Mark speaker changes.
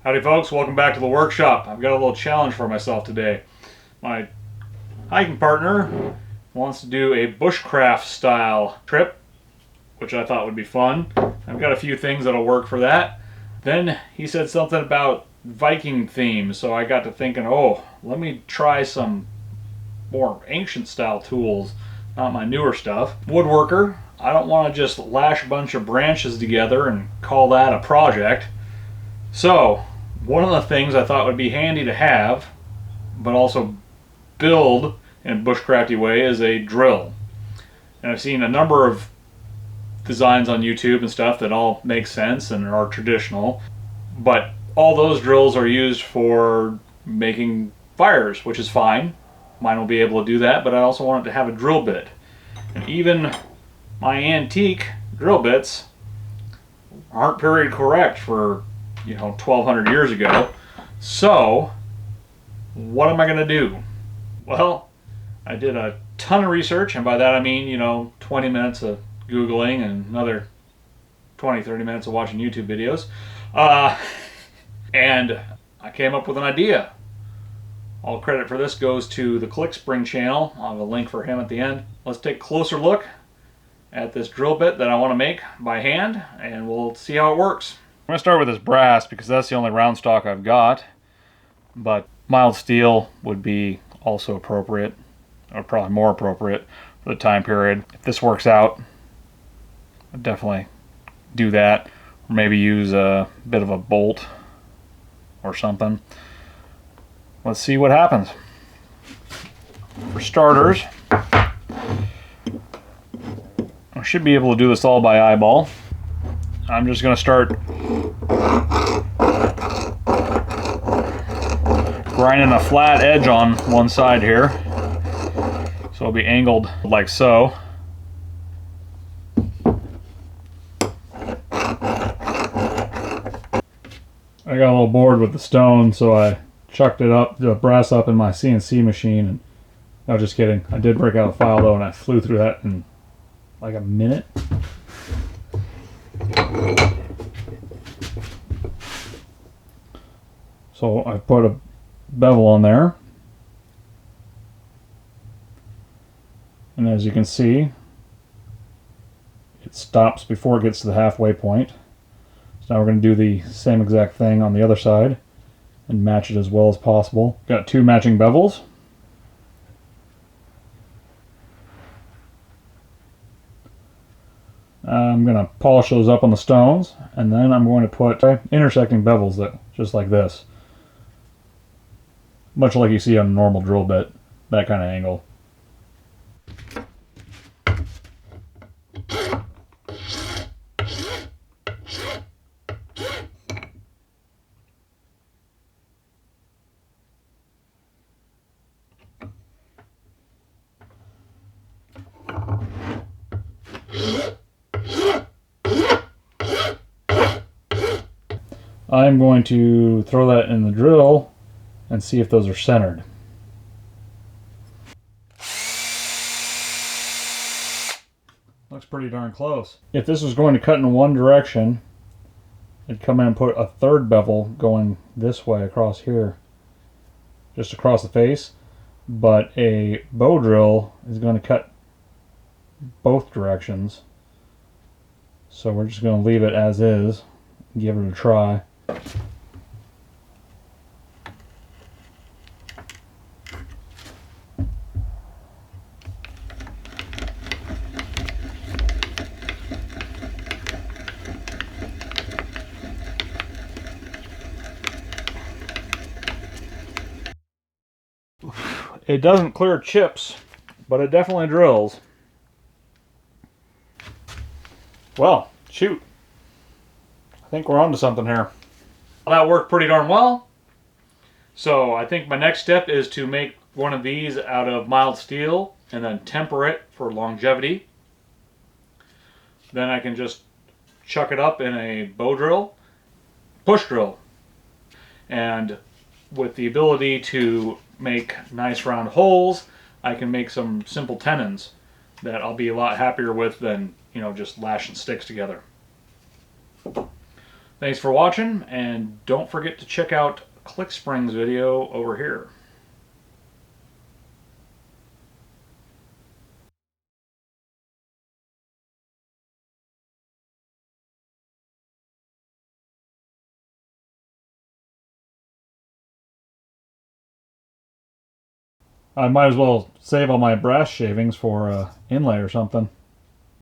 Speaker 1: Howdy folks, welcome back to the workshop. I've got a little challenge for myself today. My hiking partner wants to do a bushcraft style trip, which I thought would be fun. I've got a few things that'll work for that. Then he said something about Viking themes, so I got to thinking, oh, let me try some more ancient style tools, not my newer stuff. Woodworker, I don't want to just lash a bunch of branches together and call that a project. So, one of the things I thought would be handy to have, but also build in a bushcrafty way, is a drill. And I've seen a number of designs on YouTube and stuff that all make sense and are traditional, but all those drills are used for making fires, which is fine. Mine will be able to do that, but I also want it to have a drill bit. And even my antique drill bits aren't period correct for 1,200 years ago. So what am I going to do? Well, I did a ton of research, and by that I mean 20 minutes of Googling and another 20-30 minutes of watching YouTube videos, and I came up with an idea. All credit for this goes to the ClickSpring channel. I'll have a link for him at the end. Let's take a closer look at this drill bit that I want to make by hand, and we'll see how it works. I'm going to start with this brass because that's the only round stock I've got, but mild steel would be also appropriate, or probably more appropriate for the time period. If this works out, I'd definitely do that, or maybe use a bit of a bolt or something. Let's see what happens. For starters, I should be able to do this all by eyeball. I'm just going to start grinding a flat edge on one side here. So it'll be angled like so. I got a little bored with the stone, so I chucked it up, the brass up in my CNC machine. And no, just kidding. I did break out a file though, and I flew through that in like a minute. So I put a bevel on there, and as you can see, it stops before it gets to the halfway point. So now we're going to do the same exact thing on the other side and match it as well as possible. Got two matching bevels. I'm going to polish those up on the stones, and then I'm going to put intersecting bevels that just like this. Much like you see on a normal drill bit, that kind of angle. I'm going to throw that in the drill and see if those are centered. Looks pretty darn close. If this was going to cut in one direction, I'd come in and put a third bevel going this way across here, just across the face. But a bow drill is going to cut both directions, so we're just going to leave it as is and give it a try. It doesn't clear chips, but it definitely drills. Well, shoot. I think we're onto something here. Well, that worked pretty darn well. So I think my next step is to make one of these out of mild steel and then temper it for longevity. Then I can just chuck it up in a bow drill, push drill. And with the ability to make nice round holes, I can make some simple tenons that I'll be a lot happier with than just lashing sticks together. Thanks for watching, and don't forget to check out ClickSpring's video over here. I might as well save all my brass shavings for inlay or something.